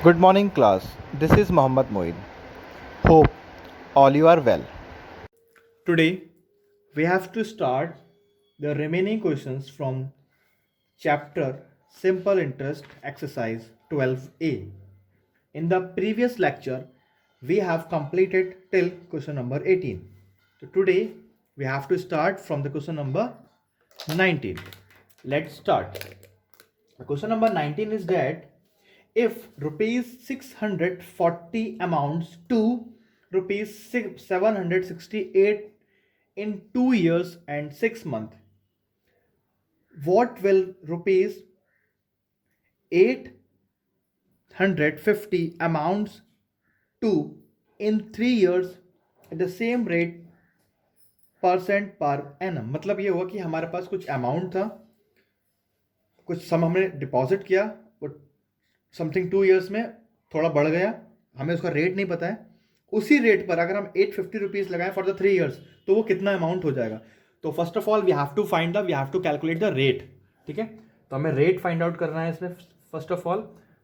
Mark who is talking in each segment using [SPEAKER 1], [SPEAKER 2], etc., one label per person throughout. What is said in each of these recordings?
[SPEAKER 1] Good morning, class. This is Mohammad Moin. Hope all you are well.
[SPEAKER 2] Today, we have to start the remaining questions from chapter Simple Interest Exercise 12a. In the previous lecture, we have completed till question number 18. So today, we have to start from the question number 19. Let's start. The question number 19 is that if rupees 640 amounts to rupees 768 in 2 years and 6 months, what will rupees 850 amounts to in 3 years at the same rate percent per annum? मतलब ये हुआ कि हमारे पास कुछ amount था, कुछ सम हमने deposit किया, वो समथिंग 2 ईयर्स में थोड़ा बढ़ गया, हमें उसका रेट नहीं पता है। उसी रेट पर अगर हम 850 रुपीज़ लगाएं फॉर द 3 ईयर्स तो वो कितना अमाउंट हो जाएगा? तो first of all we have to calculate the rate. ठीक है, तो हमें रेट फाइंड आउट करना है इसमें फर्स्ट ऑफ ऑल।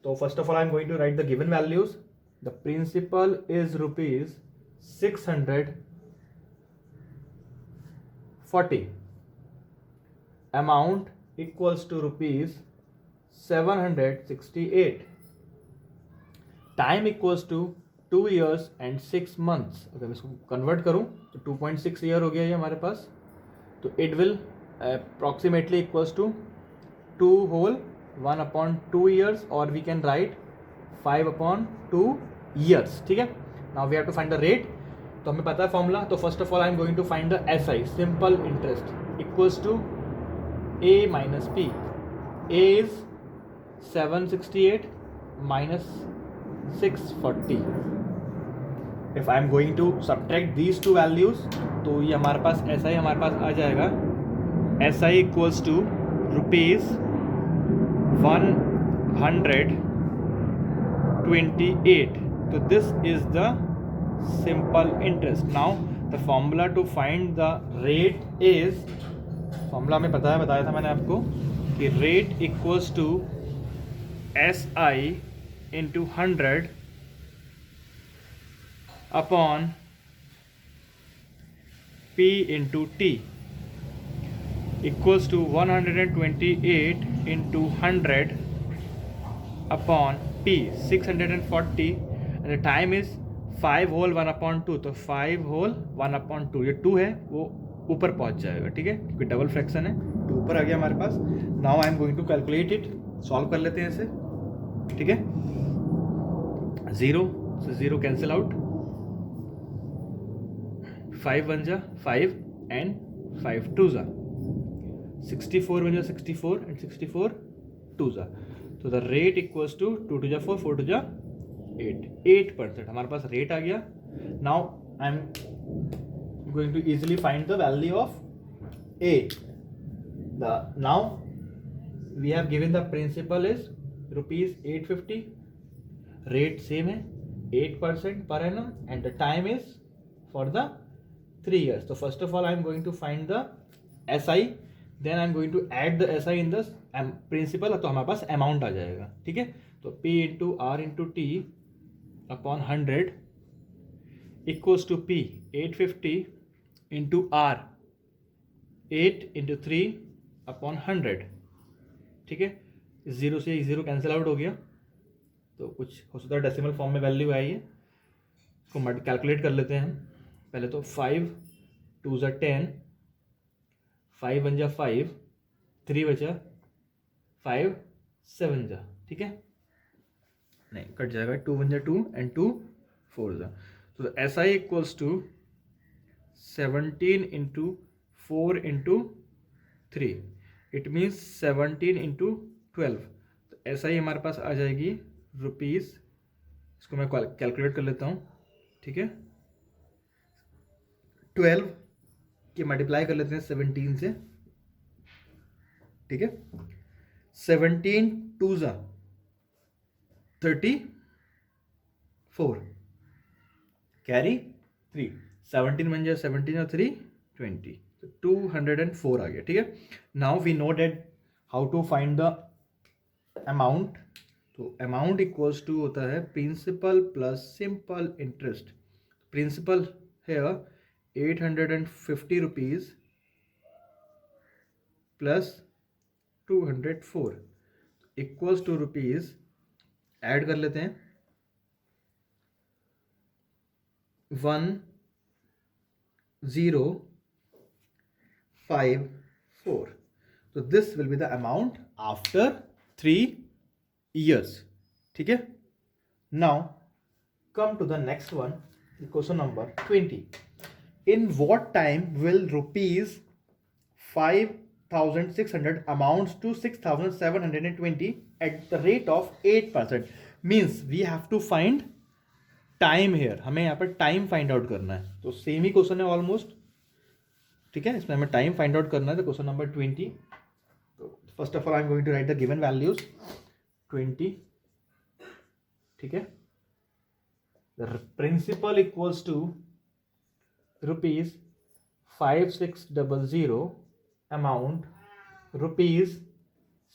[SPEAKER 2] तो first of all I am going to write the given values. The principal is rupees 640, amount equals to rupees 768, time equals to 2 years and 6 months। अगर मैं इसको convert करूं तो 2.6 year हो गया ये हमारे पास। तो it will approximately equals to 2 whole 1/2 years, और वी कैन राइट 5/2 ईयर्स। ठीक है, now we have to find the rate. तो हमें पता है फॉर्मूला। तो first of all I am going to find the SI, simple interest, equals to A minus P. A is 768 minus 640. If I am going to subtract these two values, तो ये हमारे पास SI हमारे पास आ जाएगा, SI equals to rupees 128. So this is the simple interest. Now the formula to find the rate is, formula में बताया था मैंने आपको कि rate equals to SI into 100 upon P into T equals to 128 into 100 upon P 640, and the time is 5 whole 1/2। तो 5 whole 1/2, ये 2 है वो ऊपर पहुंच जाएगा। ठीक है, क्योंकि डबल फ्रैक्शन है, तो ऊपर आ गया हमारे पास। Now I am going to calculate it, solve कर लेते हैं इसे। ठीक है, 0 से 0 कैंसिल आउट, 5 बन जा 5 एंड 5 2 जा 64 बन जा 64 एंड 64 2 जा। तो द रेट इक्वल्स टू 2 2 जा 4 4 2 जा 8% हमारे पास रेट आ गया। Now I M going to easily find the value of A. Now we have given the principal is rupees 850, rate same है 8% per annum, and the time is for the 3 years. So first of all I am going to find the SI, then I am going to add the SI in the principal, तो हमारे पास amount आ जाएगा। ठीक है, तो P into R into T upon 100 equals to P 850 into R 8 into 3 upon 100। ठीक है, 0 से 0 cancel out हो गया, तो कुछ हो सकता है डेसिमल फॉर्म में वैल्यू आई है, इसको कैलकुलेट कर लेते हैं हम पहले। तो 5 2 जा 10, 5 1 जा 5, 3 बचा 5 7 जा। ठीक है, नहीं कट जाएगा, 2 1 जा 2 एंड 2 4 जा। तो SI equals to 17 into 4 into 3, it means 17 into 12। तो SI हमारे पास आ जाएगी रुपीज़, इसको मैं कैलकुलेट कर लेता हूँ। ठीक है, 12 की मल्टीप्लाई कर लेते हैं 17 से। ठीक है, 17 2 जा 34, कैरी 3, 17 बन जाए 17 और 3 20, तो 204 आ गया। ठीक है, now we know that how to find the amount. तो अमाउंट इक्वल्स टू होता है principal plus simple interest. Principal है 850 rupees plus 204 equals to rupees, add कर लेते हैं 1054. तो this will be the amount after 3 years. ठीक है. Now come to the next one, question number 20. In what time will rupees 5,600 amounts to 6,720 at the rate of 8%? Means we have to find time here. हमें यहाँ पर time find out करना है. तो same ही question है almost. ठीक है, इसमें हमें टाइम फाइंड आउट करना है. तो क्वेश्चन नंबर 20. तो first of all I am going to write the given values. 20. ठीक है. The principal equals to rupees 5600, amount rupees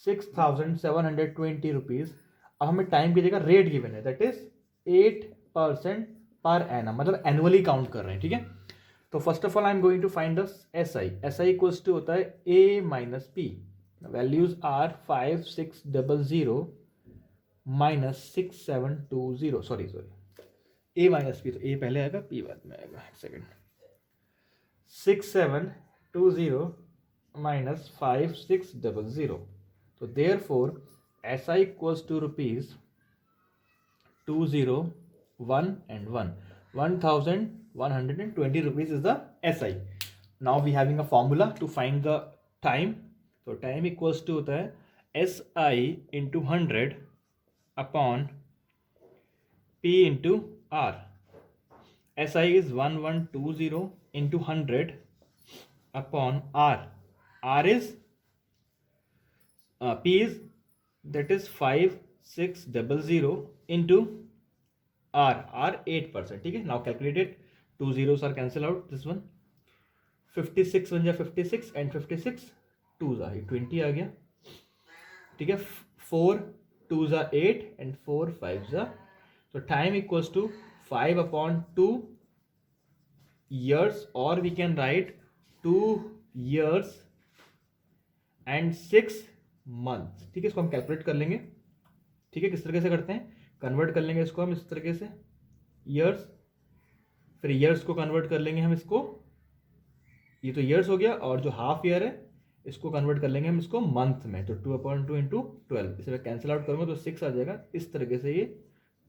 [SPEAKER 2] 6,720 rupees. अब हमें टाइम की जगह रेट गिवन है, दैट इज 8% पर एनम, मतलब एनुअली काउंट कर रहे हैं. ठीक है. तो first of all I am going to find the SI. SI equals to होता है A minus P. Values are 5600 minus 6720. Sorry A minus P, तो A पहले आएगा P बाद में आएगा. Second 6720 minus 5600. तो therefore SI equals to rupees 201 and 1. 1,120 rupees is the SI. Now we having a formula to find the time. So time equals to होता है SI into 100 upon P into R. SI is 1120 into 100 upon R. R is P is that is 5600 into R 8%. ठीक है. Now calculated, 2 zeros are cancel out, this one 56 बन जाए 56 and 56 2 जा 20 आ गया. ठीक है. 4 2 जा 8 एंड 4 5 जा. तो टाइम इक्वल्स टू 5/2 years, और we can write 2 years and 6 months. ठीक है. इसको हम कैलकुलेट कर लेंगे. ठीक है. किस तरीके से करते हैं, कन्वर्ट कर लेंगे इसको हम इस तरीके से ईयर्स, फिर ईयर्स को कन्वर्ट कर लेंगे हम इसको, ये तो ईयर्स हो गया, और जो हाफ ईयर है इसको कन्वर्ट कर लेंगे हम इसको मंथ में. तो 2/2 इंटू 12, इसे मैं कैंसिल आउट करूँगा तो 6 आ जाएगा. इस तरीके से ये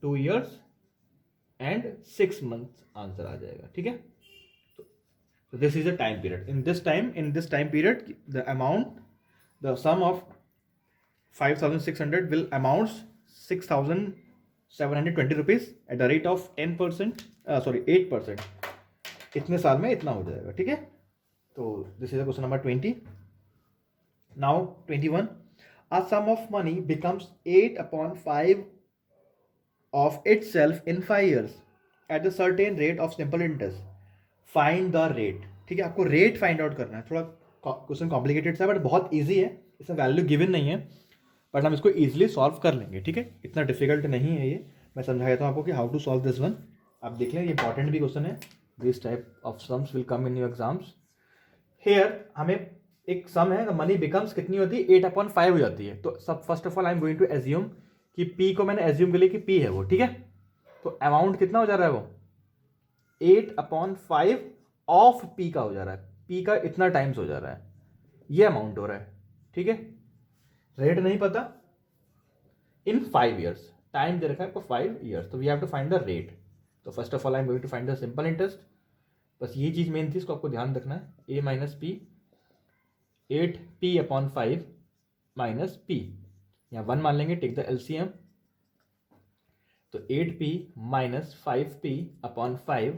[SPEAKER 2] 2 years एंड 6 months आंसर आ जाएगा. ठीक है. तो this is a time period. In this time period the amount, the sum of 5,600 will amounts 6,720 rupees at the rate of 8%. इतने साल में इतना हो जाएगा. ठीक है. तो this is question number 20. Now 21. A sum of money becomes 8/5 of itself in 5 years at a certain rate of simple interest. Find the rate. ठीक है. आपको रेट फाइंड आउट करना है. थोड़ा क्वेश्चन कॉम्प्लिकेटेड सा बट बहुत ईजी है. इसमें वैल्यू गिवन नहीं है बट हम इसको ईजिली सॉल्व कर लेंगे. ठीक है. इतना डिफिकल्ट नहीं है ये. मैं समझा देता हूँ आपको कि how to solve this one. आप देख लें, ये इंपॉर्टेंट भी क्वेश्चन है. This type of sums will come in your exams. Here हमें एक सम है, मनी बिकम्स कितनी होती है, 8/5 हो जाती है. तो सब first of all I am going to assume कि पी को मैंने एज्यूम कर लिया कि पी है वो. ठीक है. तो अमाउंट कितना हो जा रहा है, वो 8/5 ऑफ पी का हो जा रहा है. पी का इतना टाइम्स हो जा रहा है, ये अमाउंट हो रहा है. ठीक है. रेट नहीं पता. इन 5 years टाइम दे रखा है आपको 5 years. तो we have to find the rate. तो first of all I am going to find the simple interest. बस ये चीज मेन थी, इसको आपको ध्यान रखना है. A minus P, 8p/5 minus P, यहाँ 1 मान लेंगे, टेक द एलसीएम. तो 8p minus 5p/5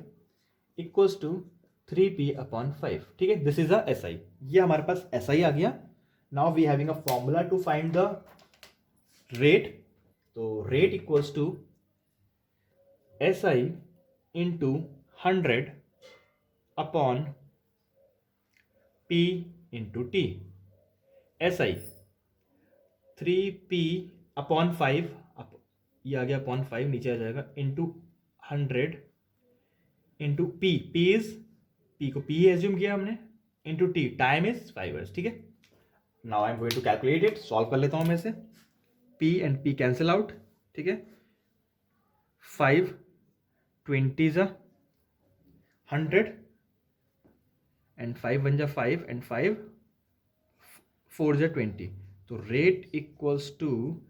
[SPEAKER 2] equals to 3p/5. ठीक है. This is a SI. ये हमारे पास SI आ गया. Now we having a formula to find the rate. तो rate equals to SI into 100 upon P into T. SI 3p/5 ये आ गया अपॉन 5 नीचे आ जाएगा इंटू 100 इंटू पी, पी को पी एज्यूम किया हमने, into T, time is 5 hours, ठीक है। Now I am going to calculate it, solve कर लेता हूँ मैं इसे। P and P cancel out, ठीक है। 5 20 ज़ा 100 एंड 5 1 ज़ा 5 एंड 5 4 ज़ा 20, तो रेट इक्वल्स टू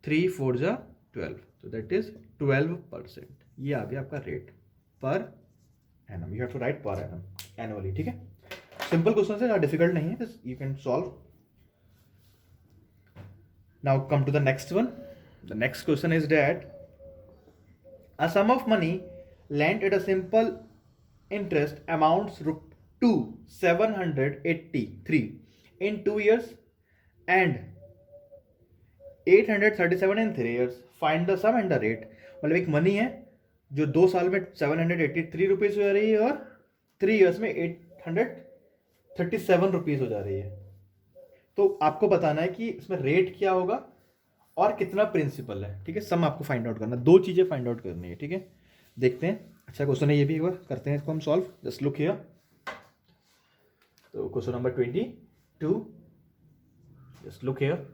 [SPEAKER 2] 3 4 ज़ा 12, तो दैट इज 12%। ये आ गया आपका rate per annum. You have to write per annum annually, ठीक है। सिंपल क्वेश्चन है, ज़्यादा डिफिकल्ट नहीं है, you can solve. Now come to the next one. The next question is that a sum of money lent at a simple interest amounts to 783 in 2 years and 837 in 3 years. Find the sum and the rate. मतलब एक money है जो 2 साल में 783 rupees हो जा रही है और 3 years में 837 रुपीज़ हो जा रही है। तो आपको बताना है कि इसमें रेट क्या होगा और कितना प्रिंसिपल है, ठीक है। सम आपको फाइंड आउट करना, 2 चीज़ें फाइंड आउट करनी है, ठीक है। देखते हैं, अच्छा क्वेश्चन है ये भी, एक बार करते हैं इसको हम सॉल्व। Just look here. तो question number 22, just look here.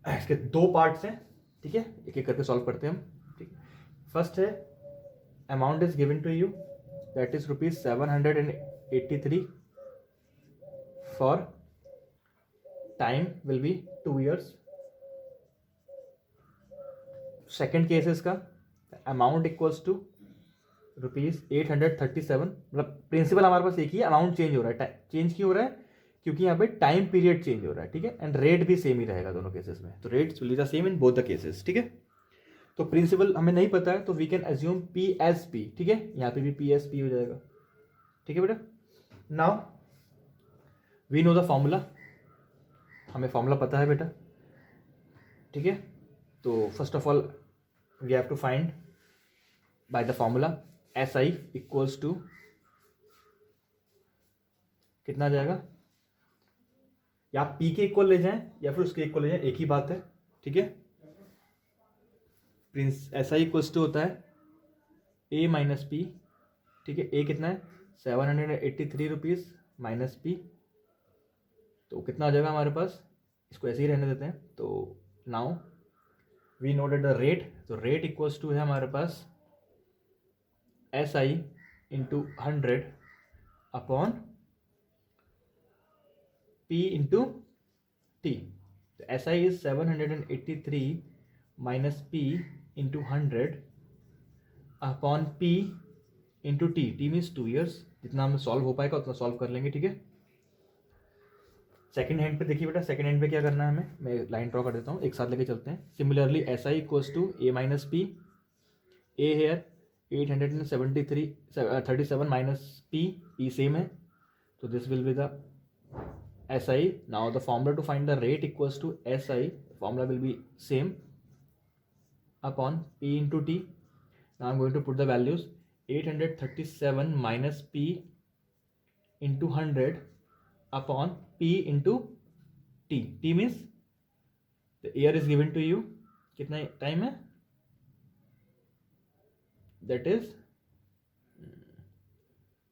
[SPEAKER 2] इसके 2 पार्ट्स हैं, ठीक है, एक एक करके सॉल्व करते हैं हम, ठीक। फर्स्ट है amount is given to you that is ₹783 for time will be 2 years। Second case इसका अमाउंट इक्वल्स टू ₹837, मतलब प्रिंसिपल हमारे पास एक ही है, अमाउंट चेंज हो रहा है। चेंज क्यों हो रहा है? क्योंकि यहाँ पे टाइम पीरियड चेंज हो रहा है, ठीक है। एंड रेट भी सेम ही रहेगा दोनों केसेस में, तो rates will be the same in both the cases, ठीक है। तो प्रिंसिपल हमें नहीं पता है, तो we can assume P as P, ठीक है। यहाँ पे भी पी एस पी हो जाएगा, ठीक है बेटा। Now we know the formula, हमें फॉर्मूला पता है बेटा, ठीक है। तो first of all we have to find by the formula S I equals to कितना आ जाएगा, या आप पी के इक्वल ले जाएं या फिर उसके इक्वल ले जाएं, एक ही बात है, ठीक है। Prince S I equals to होता है ए माइनस पी, ठीक है। ए कितना है 783 रुपीज़ माइनस पी, तो कितना आ जाएगा हमारे पास, इसको ऐसे ही रहने देते हैं। तो now we know that the rate, तो रेट इक्वल्स टू है हमारे पास S I into 100 upon P into T. तो S I is 783 minus P into 100 upon P into T. T means 2 years। जितना हमें सॉल्व हो पाएगा उतना सॉल्व कर लेंगे, ठीक है। सेकंड हैंड पे देखिए बेटा, सेकंड हैंड पे क्या करना है हमें, मैं लाइन ड्रॉ कर देता हूँ, एक साथ लेके चलते हैं। Similarly S I equals to A minus P, A here 837 minus P, P same है, तो this will be the S I. Now the formula to find the rate equals to S I, formula will be same upon P into T. Now I am going to put the values 837 minus P into 100 upon P into T. T means the year is given to you, कितना time है, that is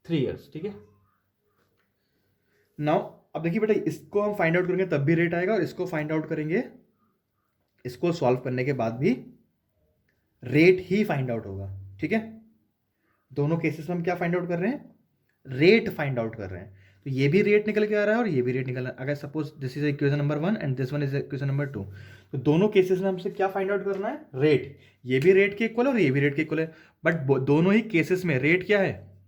[SPEAKER 2] 3 years, ठीक है। Now अब देखिए बेटा, इसको हम find out करेंगे तब भी रेट आएगा, और इसको फाइंड आउट करेंगे, इसको सॉल्व करने के बाद भी रेट ही फाइंड आउट होगा, ठीक है। दोनों केसेस में हम क्या फाइंड आउट कर रहे हैं, रेट फाइंड आउट कर रहे हैं। तो ये भी रेट निकल के आ रहा है और ये भी रेट निकल रहा है। अगर suppose this is equation number 1 and this one is equation number 2, तो दोनों केसेस में हमसे क्या फाइंड आउट करना है, रेट। ये भी रेट के इक्वल है और ये भी रेट के इक्वल है, बट दोनों ही केसेस में रेट क्या है,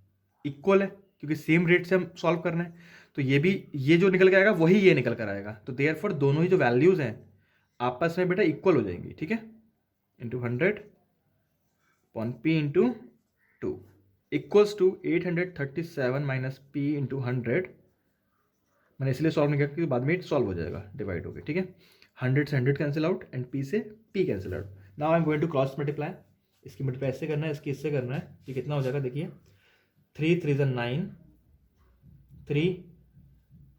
[SPEAKER 2] इक्वल है, क्योंकि सेम रेट से हम सॉल्व करना है। तो ये भी, ये जो निकल के आएगा वही ये निकल कर आएगा, तो देयरफॉर दोनों ही जो वैल्यूज हैं आपस में बेटा इक्वल हो जाएंगी, ठीक है। Into 100 upon P into 2 equals to 837 minus P into 100। मैंने इसलिए सॉल्व नहीं किया क्योंकि बाद में सॉल्व हो जाएगा डिवाइड होकर, ठीक है। 100 से 100 कैंसिल आउट एंड पी से P cancel out. Now I am going to cross multiply, इसकी मल्टीप्लाई इससे करना है, इसकी इससे करना है, ये कितना हो जाएगा देखिए, 3 3 9, 3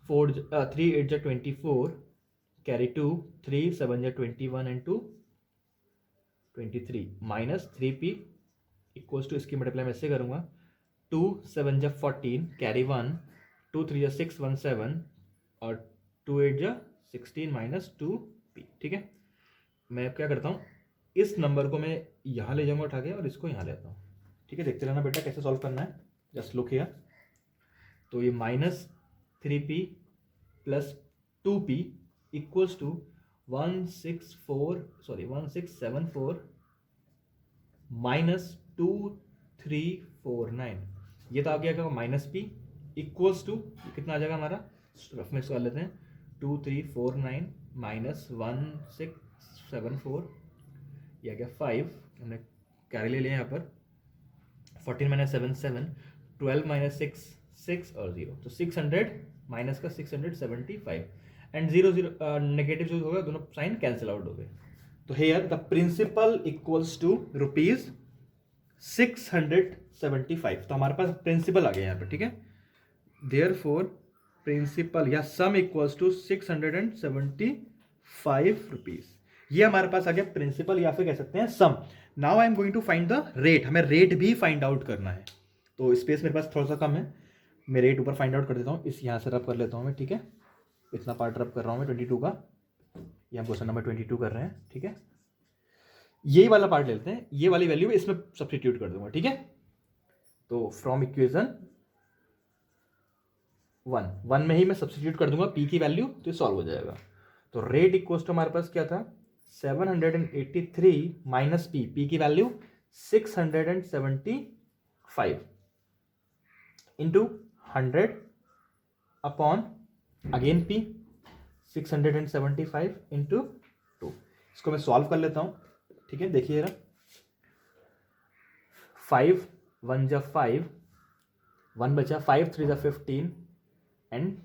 [SPEAKER 2] 8 24, carry 2, 3 7 21 and 2 23 minus 3p equals to, इसकी मल्टीप्लाई मैं ऐसे करूँगा, 2 7 जा 14 कैरी 1, 2 3 जा 6 1 7 और 2 8 जा 16 माइनस 2p। ठीक है, मैं क्या करता हूँ, इस नंबर को मैं यहाँ ले जाऊँगा उठा के और इसको यहाँ लेता हूँ। ठीक है, देखते रहना बेटा कैसे सॉल्व करना है, जस्ट लुक हियर। तो ये minus 3p plus 2p equals to 1674 minus 2349, ये तो आ गया माइनस p इक्वल्स टू कितना आ जाएगा हमारा, रफ में कर लेते हैं, 2349 माइनस 1674, ये आ गया 5, हमने कैरी ले लिया यहाँ पर, 14 माइनस 7 7, 12 माइनस 6 6 और 0, तो 600 माइनस का 675 एंड 0 0 नेगेटिव जो होगा दोनों साइन कैंसिल आउट हो गए। तो here the principal equals to rupees 675, तो हमारे पास प्रिंसिपल आ गया यहाँ पर। ठीक है, देयरफॉर प्रिंसिपल या सम इक्वल्स टू 675 रुपीज, ये हमारे पास आ गया प्रिंसिपल या फिर कह सकते हैं sum. Now I am going to find the rate, हमें रेट भी फाइंड आउट करना है, तो स्पेस मेरे पास थोड़ा सा कम है, मैं रेट ऊपर फाइंड आउट कर देता हूँ, इस यहाँ से रब कर लेता हूँ मैं। ठीक है, इतना पार्ट रब कर रहा हूँ मैं 22 का, ये हम क्वेश्चन नंबर 22 कर रहे हैं। ठीक है, यही वाला पार्ट लेते हैं, ये वाली वैल्यू इसमें सब्स्टिट्यूट कर दूंगा। ठीक है, तो फ्रॉम इक्वेशन 1 में ही मैं सब्स्टिट्यूट कर दूंगा p की वैल्यू, तो ये सॉल्व हो जाएगा। तो रेट इक्वल्स टू हमारे पास क्या था, 783 माइनस p की value 675 into 100 upon again p 675 into 2, इसको मैं सॉल्व कर लेता हूँ। ठीक है, देखिए जरा, 5 1 जा 5, 1 बचा, 5 3 जा 15 एंड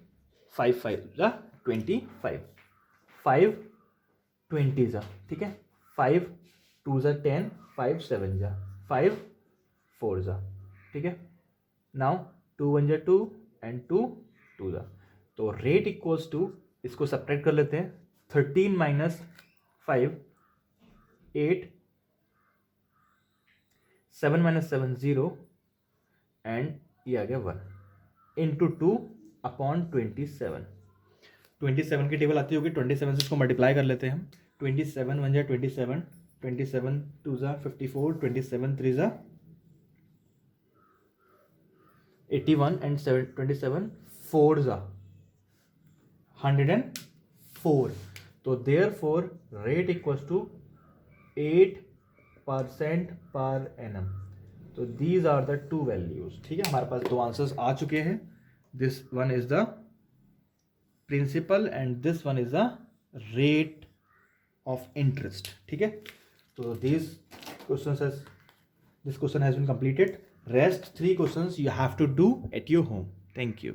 [SPEAKER 2] 5 5 जा 25, 5 20 जा, ठीक है, 5 2 जा 10, 5 7 जा 5 4 जा। ठीक है, नाउ 2 1 जा 2 एंड 2 2 जा, तो रेट इक्वल्स टू, इसको सब्ट्रैक्ट कर लेते हैं, 13 माइनस 5 8, 7 माइनस 7 0 एंड ये आ गया 1 इंटू 2 अपॉन 27। 27 की टेबल आती होगी, 27 से इसको मल्टीप्लाई कर लेते हैं हम, 27 1 जा 27, 27 2 जा 54, 27 3 जा 81 एंड 27 4 जा 104, तो therefore rate equals to 8% per annum. तो these are the two values. ठीक है, हमारे पास दो आंसर्स आ चुके हैं, this one is the principal and this one is the rate of interest. ठीक है, तो this question has been completed, rest 3 questions you have to do at your home. Thank you.